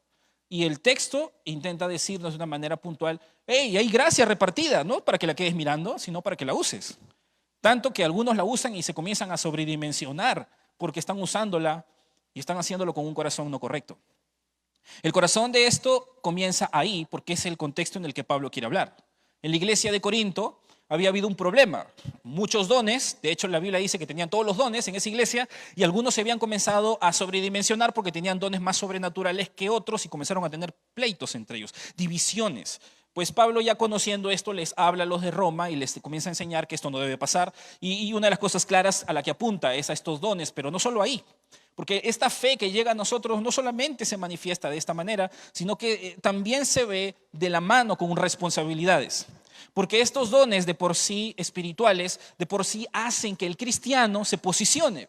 Y el texto intenta decirnos de una manera puntual, hey, hay gracia repartida, no para que la quedes mirando, sino para que la uses. Tanto que algunos la usan y se comienzan a sobredimensionar porque están usándola y están haciéndolo con un corazón no correcto. El corazón de esto comienza ahí porque es el contexto en el que Pablo quiere hablar. En la iglesia de Corinto había habido un problema, muchos dones, de hecho la Biblia dice que tenían todos los dones en esa iglesia y algunos se habían comenzado a sobredimensionar porque tenían dones más sobrenaturales que otros y comenzaron a tener pleitos entre ellos, divisiones. Pues Pablo, ya conociendo esto, les habla a los de Roma y les comienza a enseñar que esto no debe pasar, y una de las cosas claras a la que apunta es a estos dones, pero no solo ahí. Porque esta fe que llega a nosotros no solamente se manifiesta de esta manera, sino que también se ve de la mano con responsabilidades. Porque estos dones de por sí espirituales, de por sí hacen que el cristiano se posicione,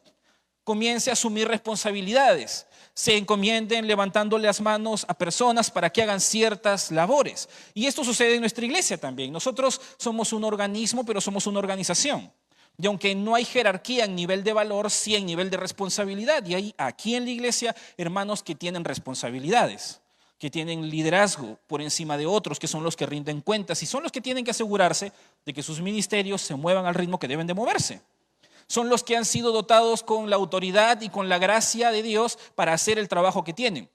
comience a asumir responsabilidades, se encomienden levantando las manos a personas para que hagan ciertas labores. Y esto sucede en nuestra iglesia también. Nosotros somos un organismo, pero somos una organización. Y aunque no hay jerarquía en nivel de valor, sí en nivel de responsabilidad. Y hay aquí en la iglesia hermanos que tienen responsabilidades, que tienen liderazgo por encima de otros, que son los que rinden cuentas y son los que tienen que asegurarse de que sus ministerios se muevan al ritmo que deben de moverse. Son los que han sido dotados con la autoridad y con la gracia de Dios para hacer el trabajo que tienen.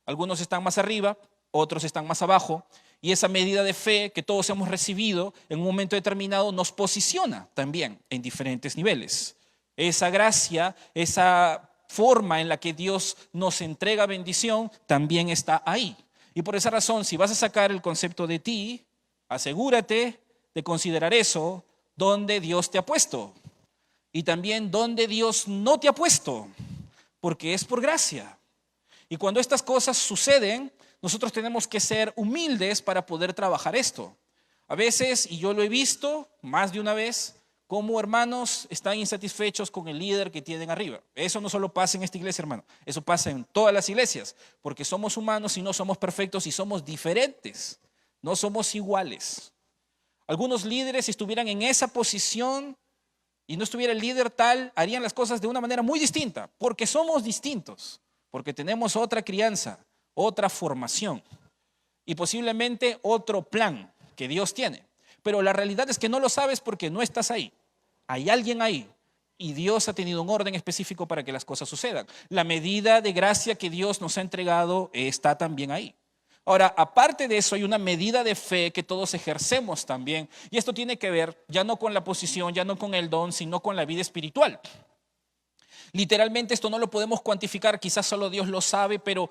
Algunos están más arriba, otros están más abajo, y esa medida de fe que todos hemos recibido en un momento determinado nos posiciona también en diferentes niveles. Esa gracia, esa forma en la que Dios nos entrega bendición también está ahí. Y por esa razón, si vas a sacar el concepto de ti, asegúrate de considerar eso donde Dios te ha puesto y también donde Dios no te ha puesto, porque es por gracia. Y cuando estas cosas suceden, nosotros tenemos que ser humildes para poder trabajar esto. A veces, y yo lo he visto más de una vez, como hermanos están insatisfechos con el líder que tienen arriba. Eso no solo pasa en esta iglesia, hermano. Eso pasa en todas las iglesias, porque somos humanos y no somos perfectos y somos diferentes. No somos iguales. Algunos líderes, si estuvieran en esa posición y no estuviera el líder tal, harían las cosas de una manera muy distinta, porque somos distintos, porque tenemos otra crianza, otra formación y posiblemente otro plan que Dios tiene. Pero la realidad es que no lo sabes porque no estás ahí. Hay alguien ahí y Dios ha tenido un orden específico para que las cosas sucedan. La medida de gracia que Dios nos ha entregado está también ahí. Ahora, aparte de eso, hay una medida de fe que todos ejercemos también. Y esto tiene que ver ya no con la posición, ya no con el don, sino con la vida espiritual. Literalmente esto no lo podemos cuantificar, quizás solo Dios lo sabe, pero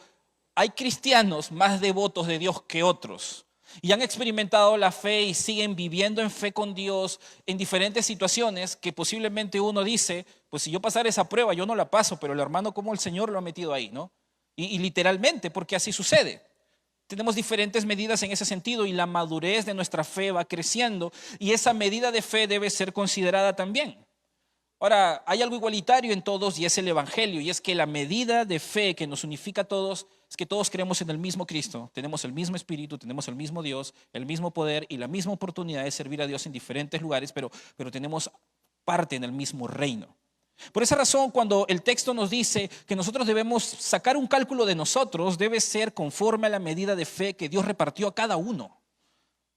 hay cristianos más devotos de Dios que otros. Y han experimentado la fe y siguen viviendo en fe con Dios en diferentes situaciones que posiblemente uno dice, pues si yo pasara esa prueba, yo no la paso, pero el hermano como el Señor lo ha metido ahí, ¿no? Y literalmente, porque así sucede. Tenemos diferentes medidas en ese sentido y la madurez de nuestra fe va creciendo y esa medida de fe debe ser considerada también. Ahora, hay algo igualitario en todos y es el Evangelio, y es que la medida de fe que nos unifica a todos es que todos creemos en el mismo Cristo, tenemos el mismo Espíritu, tenemos el mismo Dios, el mismo poder y la misma oportunidad de servir a Dios en diferentes lugares, pero tenemos parte en el mismo reino. Por esa razón, cuando el texto nos dice que nosotros debemos sacar un cálculo de nosotros, debe ser conforme a la medida de fe que Dios repartió a cada uno,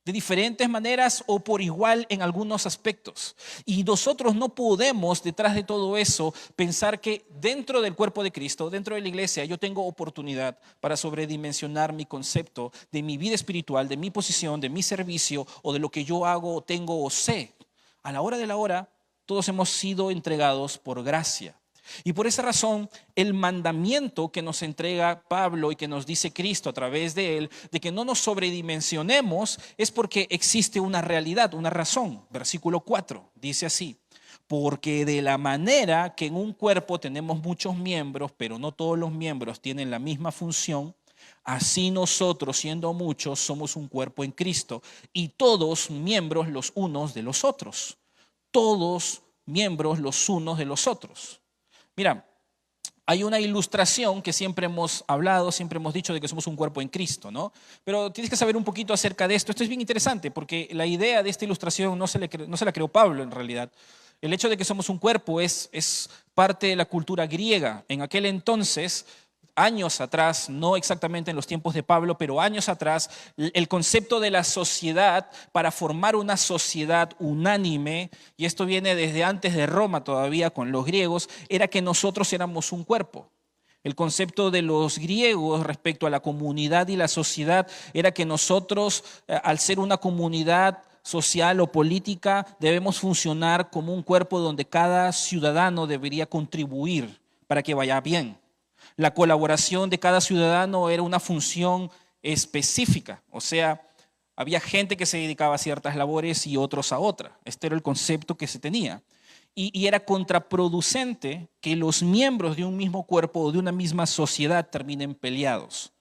de diferentes maneras o por igual en algunos aspectos. Y nosotros no podemos, detrás de todo eso, pensar que dentro del cuerpo de Cristo, dentro de la iglesia, yo tengo oportunidad para sobredimensionar mi concepto de mi vida espiritual, de mi posición, de mi servicio o de lo que yo hago, tengo o sé. A la hora de la hora, todos hemos sido entregados por gracia. Y por esa razón, el mandamiento que nos entrega Pablo y que nos dice Cristo a través de él, de que no nos sobredimensionemos, es porque existe una realidad, una razón. Versículo 4 dice así: porque de la manera que en un cuerpo tenemos muchos miembros, pero no todos los miembros tienen la misma función, así nosotros, siendo muchos, somos un cuerpo en Cristo y todos miembros los unos de los otros. Todos miembros los unos de los otros. Mira, hay una ilustración que siempre hemos hablado, siempre hemos dicho de que somos un cuerpo en Cristo, ¿no? Pero tienes que saber un poquito acerca de esto. Esto es bien interesante porque la idea de esta ilustración no se la creó Pablo en realidad. El hecho de que somos un cuerpo es parte de la cultura griega. En aquel entonces, años atrás, no exactamente en los tiempos de Pablo, pero años atrás, el concepto de la sociedad, para formar una sociedad unánime, y esto viene desde antes de Roma todavía con los griegos, era que nosotros éramos un cuerpo. El concepto de los griegos respecto a la comunidad y la sociedad era que nosotros, al ser una comunidad social o política, debemos funcionar como un cuerpo donde cada ciudadano debería contribuir para que vaya bien. La colaboración de cada ciudadano era una función específica, o sea, había gente que se dedicaba a ciertas labores y otros a otra. Este era el concepto que se tenía. Y era contraproducente que los miembros de un mismo cuerpo o de una misma sociedad terminen peleados.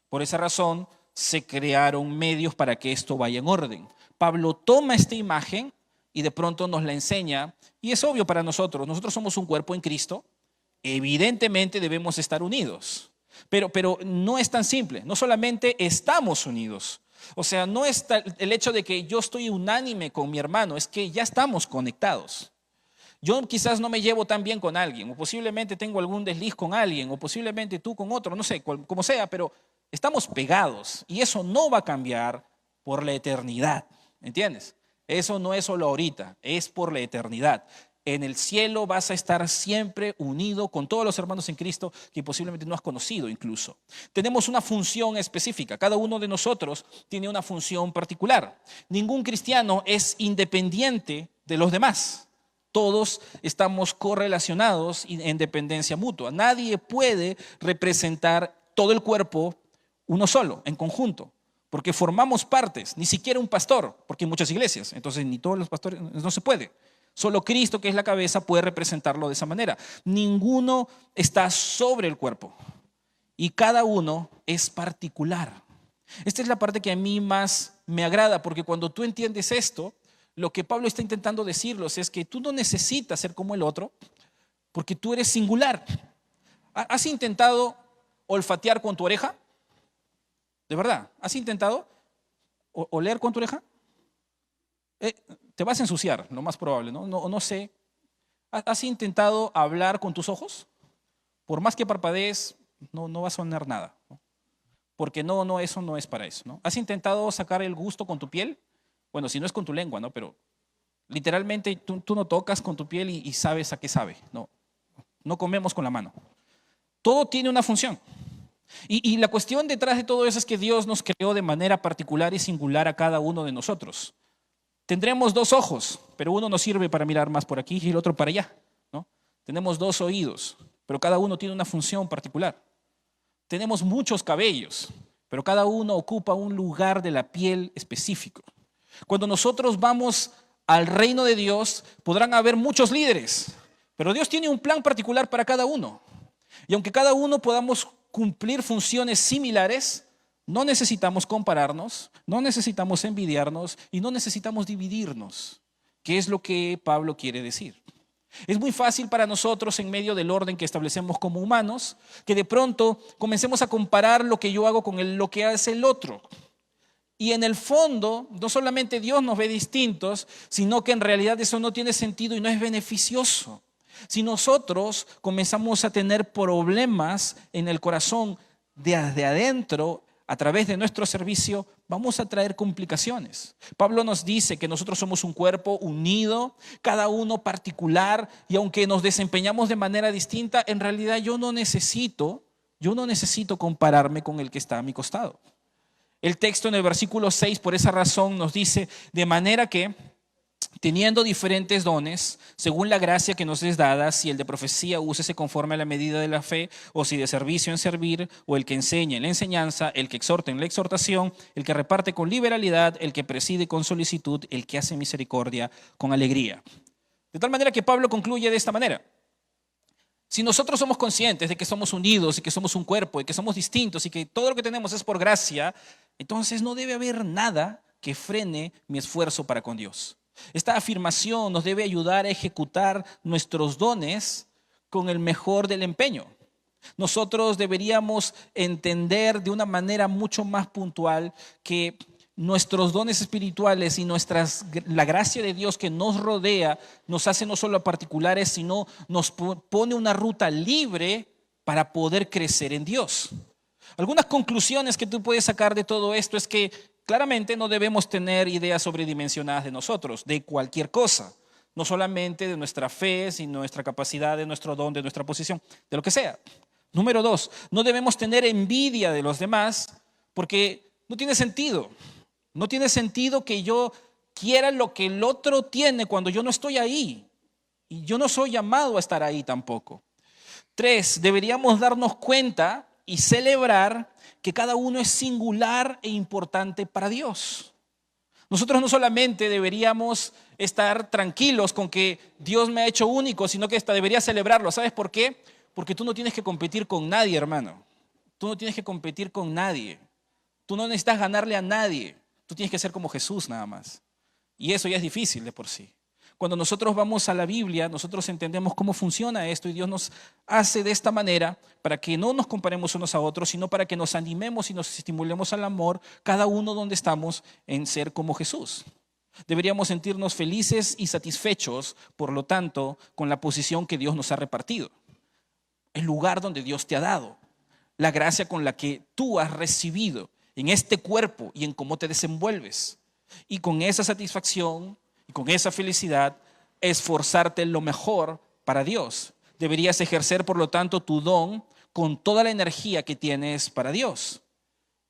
Por esa razón, se crearon medios para que esto vaya en orden. Pablo toma esta imagen y de pronto nos la enseña, y es obvio para nosotros. Nosotros somos un cuerpo en Cristo. Evidentemente debemos estar unidos, pero no es tan simple. No solamente estamos unidos, o sea, no es el hecho de que yo estoy unánime con mi hermano, es que ya estamos conectados. Yo quizás no me llevo tan bien con alguien, o posiblemente tengo algún desliz con alguien, o posiblemente tú con otro, no sé, como sea, pero estamos pegados y eso no va a cambiar por la eternidad, ¿entiendes? Eso no es solo ahorita, es por la eternidad. En el cielo vas a estar siempre unido con todos los hermanos en Cristo que posiblemente no has conocido incluso. Tenemos una función específica. Cada uno de nosotros tiene una función particular. Ningún cristiano es independiente de los demás. Todos estamos correlacionados en dependencia mutua. Nadie puede representar todo el cuerpo uno solo, en conjunto, porque formamos partes. Ni siquiera un pastor, porque hay muchas iglesias. Entonces ni todos los pastores, no se puede. Solo Cristo, que es la cabeza, puede representarlo de esa manera. Ninguno está sobre el cuerpo y cada uno es particular. Esta es la parte que a mí más me agrada, porque cuando tú entiendes esto, lo que Pablo está intentando decirlos es que tú no necesitas ser como el otro, porque tú eres singular. ¿Has intentado olfatear con tu oreja? ¿De verdad? ¿Has intentado oler con tu oreja? Te vas a ensuciar, lo más probable, ¿no? No sé. ¿Has intentado hablar con tus ojos? Por más que parpadees, no va a sonar nada, ¿no? Porque eso no es para eso, ¿no? ¿Has intentado sacar el gusto con tu piel? Bueno, si no es con tu lengua, ¿no? Pero literalmente tú no tocas con tu piel y sabes a qué sabe, ¿no? No comemos con la mano. Todo tiene una función. Y la cuestión detrás de todo eso es que Dios nos creó de manera particular y singular a cada uno de nosotros. Tendremos 2 ojos, pero uno nos sirve para mirar más por aquí y el otro para allá, ¿no? Tenemos 2 oídos, pero cada uno tiene una función particular. Tenemos muchos cabellos, pero cada uno ocupa un lugar de la piel específico. Cuando nosotros vamos al reino de Dios, podrán haber muchos líderes, pero Dios tiene un plan particular para cada uno. Y aunque cada uno podamos cumplir funciones similares, No necesitamos compararnos, no necesitamos envidiarnos y no necesitamos dividirnos. ¿Qué es lo que Pablo quiere decir? Es muy fácil para nosotros, en medio del orden que establecemos como humanos, que de pronto comencemos a comparar lo que yo hago con lo que hace el otro. Y en el fondo, no solamente Dios nos ve distintos, sino que en realidad eso no tiene sentido y no es beneficioso. Si nosotros comenzamos a tener problemas en el corazón desde adentro, a través de nuestro servicio, vamos a traer complicaciones. Pablo nos dice que nosotros somos un cuerpo unido, cada uno particular, y aunque nos desempeñamos de manera distinta, en realidad yo no necesito compararme con el que está a mi costado. El texto en el versículo 6, por esa razón, nos dice, de manera que, teniendo diferentes dones, según la gracia que nos es dada, si el de profecía úsese conforme a la medida de la fe, o si de servicio en servir, o el que enseña en la enseñanza, el que exhorta en la exhortación, el que reparte con liberalidad, el que preside con solicitud, el que hace misericordia con alegría. De tal manera que Pablo concluye de esta manera. Si nosotros somos conscientes de que somos unidos y que somos un cuerpo y que somos distintos y que todo lo que tenemos es por gracia, entonces no debe haber nada que frene mi esfuerzo para con Dios. Esta afirmación nos debe ayudar a ejecutar nuestros dones con el mejor del empeño. Nosotros deberíamos entender de una manera mucho más puntual que nuestros dones espirituales y la gracia de Dios que nos rodea nos hace no solo particulares, sino nos pone una ruta libre para poder crecer en Dios. Algunas conclusiones que tú puedes sacar de todo esto es que claramente no debemos tener ideas sobredimensionadas de nosotros, de cualquier cosa. No solamente de nuestra fe, sino de nuestra capacidad, de nuestro don, de nuestra posición, de lo que sea. Número 2, no debemos tener envidia de los demás porque no tiene sentido. No tiene sentido que yo quiera lo que el otro tiene cuando yo no estoy ahí. Y yo no soy llamado a estar ahí tampoco. 3, deberíamos darnos cuenta y celebrar que cada uno es singular e importante para Dios. Nosotros no solamente deberíamos estar tranquilos con que Dios me ha hecho único, sino que hasta debería celebrarlo. ¿Sabes por qué? Porque tú no tienes que competir con nadie, hermano. Tú no tienes que competir con nadie. Tú no necesitas ganarle a nadie. Tú tienes que ser como Jesús nada más. Y eso ya es difícil de por sí. Cuando nosotros vamos a la Biblia, nosotros entendemos cómo funciona esto y Dios nos hace de esta manera para que no nos comparemos unos a otros, sino para que nos animemos y nos estimulemos al amor, cada uno donde estamos en ser como Jesús. Deberíamos sentirnos felices y satisfechos, por lo tanto, con la posición que Dios nos ha repartido, el lugar donde Dios te ha dado, la gracia con la que tú has recibido en este cuerpo y en cómo te desenvuelves. Y con esa satisfacción y con esa felicidad, esforzarte lo mejor para Dios. Deberías ejercer, por lo tanto, tu don con toda la energía que tienes para Dios.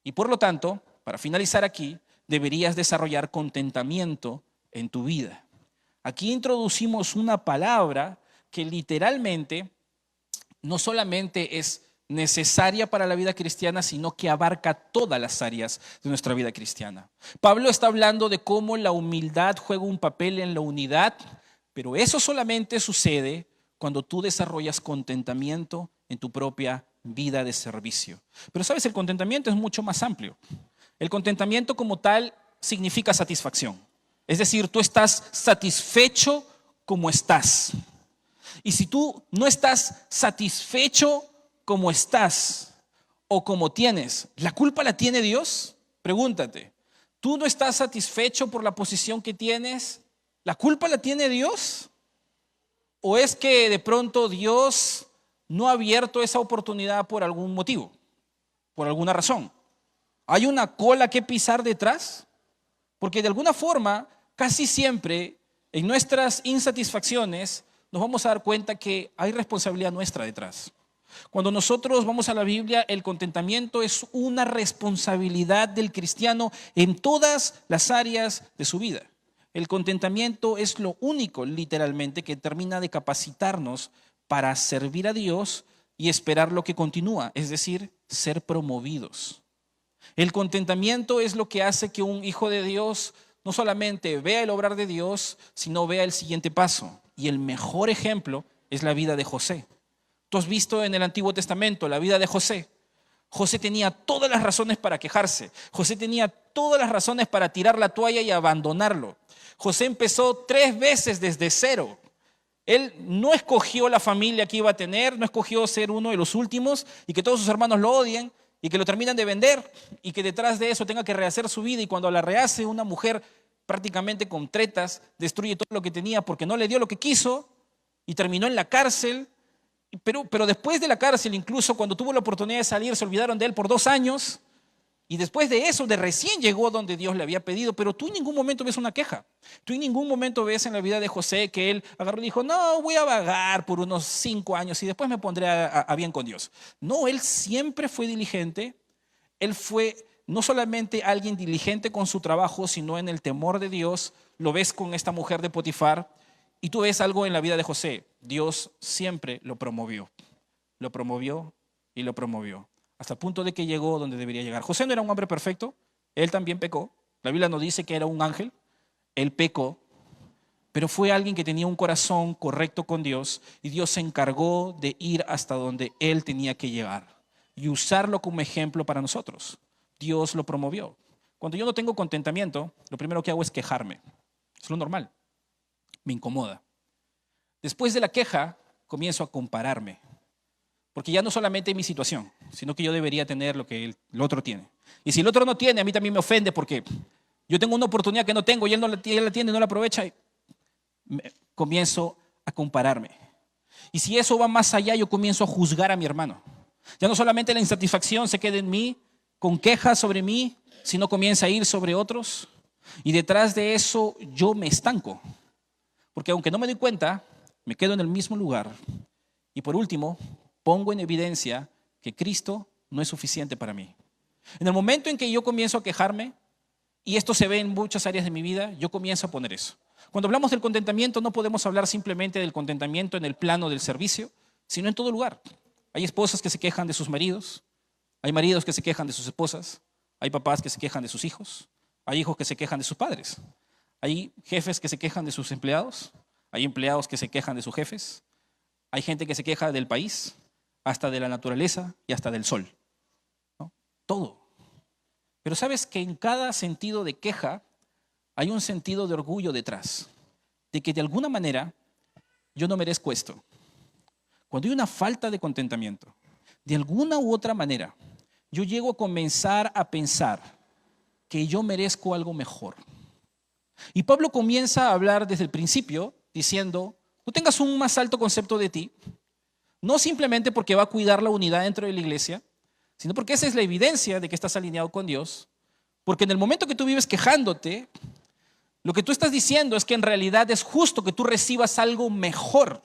Y por lo tanto, para finalizar aquí, deberías desarrollar contentamiento en tu vida. Aquí introducimos una palabra que literalmente no solamente es necesaria para la vida cristiana, sino que abarca todas las áreas de nuestra vida cristiana. Pablo está hablando de cómo la humildad juega un papel en la unidad, pero eso solamente sucede cuando tú desarrollas contentamiento en tu propia vida de servicio. Pero sabes, el contentamiento es mucho más amplio. El contentamiento como tal significa satisfacción. Es decir, tú estás satisfecho como estás. Y si tú no estás satisfecho como estás o como tienes, ¿la culpa la tiene Dios? Pregúntate. ¿Tú no estás satisfecho por la posición que tienes? ¿La culpa la tiene Dios? ¿O es que de pronto Dios no ha abierto esa oportunidad por algún motivo, por alguna razón? ¿Hay una cola que pisar detrás? Porque de alguna forma, casi siempre en nuestras insatisfacciones nos vamos a dar cuenta que hay responsabilidad nuestra detrás. Cuando nosotros vamos a la Biblia, el contentamiento es una responsabilidad del cristiano en todas las áreas de su vida. El contentamiento es lo único, literalmente, que termina de capacitarnos para servir a Dios y esperar lo que continúa, es decir, ser promovidos. El contentamiento es lo que hace que un hijo de Dios no solamente vea el obrar de Dios, sino vea el siguiente paso. Y el mejor ejemplo es la vida de José. Tú has visto en el Antiguo Testamento la vida de José. José tenía todas las razones para quejarse. José tenía todas las razones para tirar la toalla y abandonarlo. José empezó 3 veces desde cero. Él no escogió la familia que iba a tener, no escogió ser uno de los últimos y que todos sus hermanos lo odien y que lo terminan de vender y que detrás de eso tenga que rehacer su vida, y cuando la rehace una mujer prácticamente con tretas destruye todo lo que tenía porque no le dio lo que quiso y terminó en la cárcel. Pero después de la cárcel, incluso cuando tuvo la oportunidad de salir, se olvidaron de él por 2 años. Y después de eso, de recién llegó donde Dios le había pedido. Pero tú en ningún momento ves una queja. Tú en ningún momento ves en la vida de José que él agarró y dijo, no, voy a vagar por unos 5 años y después me pondré a bien con Dios. No, él siempre fue diligente. Él fue no solamente alguien diligente con su trabajo, sino en el temor de Dios. Lo ves con esta mujer de Potifar. Y tú ves algo en la vida de José. Dios siempre lo promovió y lo promovió, hasta el punto de que llegó donde debería llegar. José no era un hombre perfecto, él también pecó. La Biblia no dice que era un ángel, él pecó, pero fue alguien que tenía un corazón correcto con Dios y Dios se encargó de ir hasta donde él tenía que llegar y usarlo como ejemplo para nosotros. Dios lo promovió. Cuando yo no tengo contentamiento, lo primero que hago es quejarme. Es lo normal. Me incomoda. Después de la queja, comienzo a compararme. Porque ya no solamente mi situación, sino que yo debería tener lo que el otro tiene. Y si el otro no tiene, a mí también me ofende porque yo tengo una oportunidad que no tengo y él la tiene, no la aprovecha. Y comienzo a compararme. Y si eso va más allá, yo comienzo a juzgar a mi hermano. Ya no solamente la insatisfacción se queda en mí, con quejas sobre mí, sino comienza a ir sobre otros. Y detrás de eso yo me estanco. Porque aunque no me doy cuenta, me quedo en el mismo lugar. Y por último, pongo en evidencia que Cristo no es suficiente para mí. En el momento en que yo comienzo a quejarme, y esto se ve en muchas áreas de mi vida, yo comienzo a poner eso. Cuando hablamos del contentamiento, no podemos hablar simplemente del contentamiento en el plano del servicio, sino en todo lugar. Hay esposas que se quejan de sus maridos, hay maridos que se quejan de sus esposas, hay papás que se quejan de sus hijos, hay hijos que se quejan de sus padres, hay jefes que se quejan de sus empleados, hay empleados que se quejan de sus jefes, hay gente que se queja del país, hasta de la naturaleza y hasta del sol, ¿no? Todo. Pero sabes que en cada sentido de queja hay un sentido de orgullo detrás, de que de alguna manera yo no merezco esto. Cuando hay una falta de contentamiento, de alguna u otra manera, yo llego a comenzar a pensar que yo merezco algo mejor. Y Pablo comienza a hablar desde el principio diciendo, no tengas un más alto concepto de ti, no simplemente porque va a cuidar la unidad dentro de la iglesia, sino porque esa es la evidencia de que estás alineado con Dios. Porque en el momento que tú vives quejándote, lo que tú estás diciendo es que en realidad es justo que tú recibas algo mejor.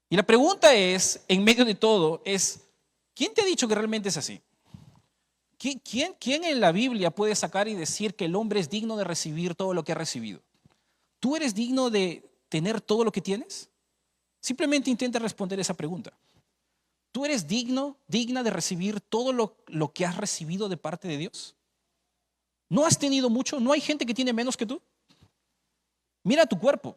Y la pregunta es, en medio de todo, es, ¿quién te ha dicho que realmente es así? ¿Quién en la Biblia puede sacar y decir que el hombre es digno de recibir todo lo que ha recibido? ¿Tú eres digno de tener todo lo que tienes? Simplemente intenta responder esa pregunta. ¿Tú eres digna de recibir todo lo que has recibido de parte de Dios? ¿No has tenido mucho? ¿No hay gente que tiene menos que tú? Mira tu cuerpo,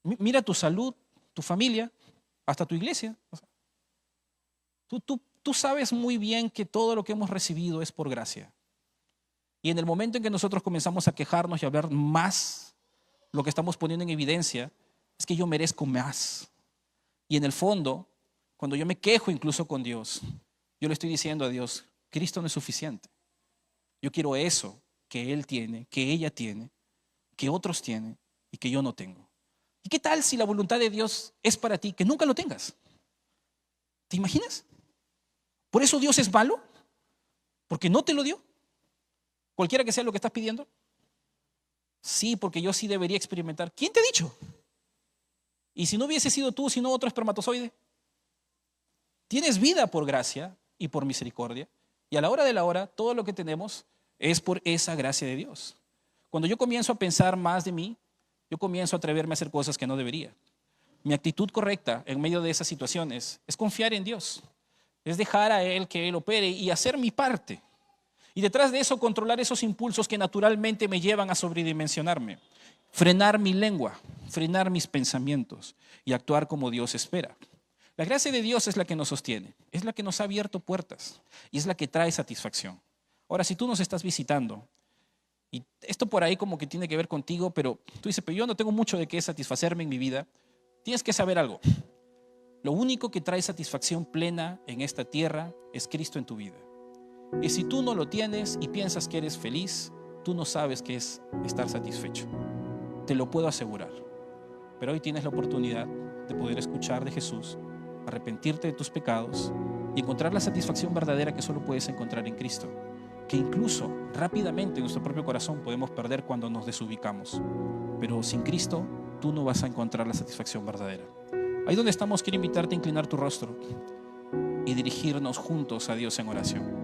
mira tu salud, tu familia, hasta tu iglesia. Tú sabes muy bien que todo lo que hemos recibido es por gracia. Y en el momento en que nosotros comenzamos a quejarnos y a hablar más, lo que estamos poniendo en evidencia es que yo merezco más. Y en el fondo, cuando yo me quejo incluso con Dios, yo le estoy diciendo a Dios, Cristo no es suficiente. Yo quiero eso que Él tiene, que ella tiene, que otros tienen y que yo no tengo. ¿Y qué tal si la voluntad de Dios es para ti que nunca lo tengas? ¿Te imaginas? ¿Por eso Dios es malo? ¿Porque no te lo dio? Cualquiera que sea lo que estás pidiendo. Sí, porque yo sí debería experimentar. ¿Quién te ha dicho? Y si no hubiese sido tú, sino otro espermatozoide. Tienes vida por gracia y por misericordia. Y a la hora de la hora, todo lo que tenemos es por esa gracia de Dios. Cuando yo comienzo a pensar más de mí, yo comienzo a atreverme a hacer cosas que no debería. Mi actitud correcta en medio de esas situaciones es confiar en Dios. Es dejar a Él que Él opere y hacer mi parte. Y detrás de eso, controlar esos impulsos que naturalmente me llevan a sobredimensionarme. Frenar mi lengua, frenar mis pensamientos y actuar como Dios espera. La gracia de Dios es la que nos sostiene, es la que nos ha abierto puertas y es la que trae satisfacción. Ahora, si tú nos estás visitando, y esto por ahí como que tiene que ver contigo, pero tú dices, pero yo no tengo mucho de qué satisfacerme en mi vida, tienes que saber algo. Lo único que trae satisfacción plena en esta tierra es Cristo en tu vida. Y si tú no lo tienes y piensas que eres feliz, tú no sabes qué es estar satisfecho. Te lo puedo asegurar. Pero hoy tienes la oportunidad de poder escuchar de Jesús, arrepentirte de tus pecados y encontrar la satisfacción verdadera que solo puedes encontrar en Cristo, que incluso rápidamente en nuestro propio corazón podemos perder cuando nos desubicamos. Pero sin Cristo tú no vas a encontrar la satisfacción verdadera. Ahí donde estamos, quiero invitarte a inclinar tu rostro y dirigirnos juntos a Dios en oración.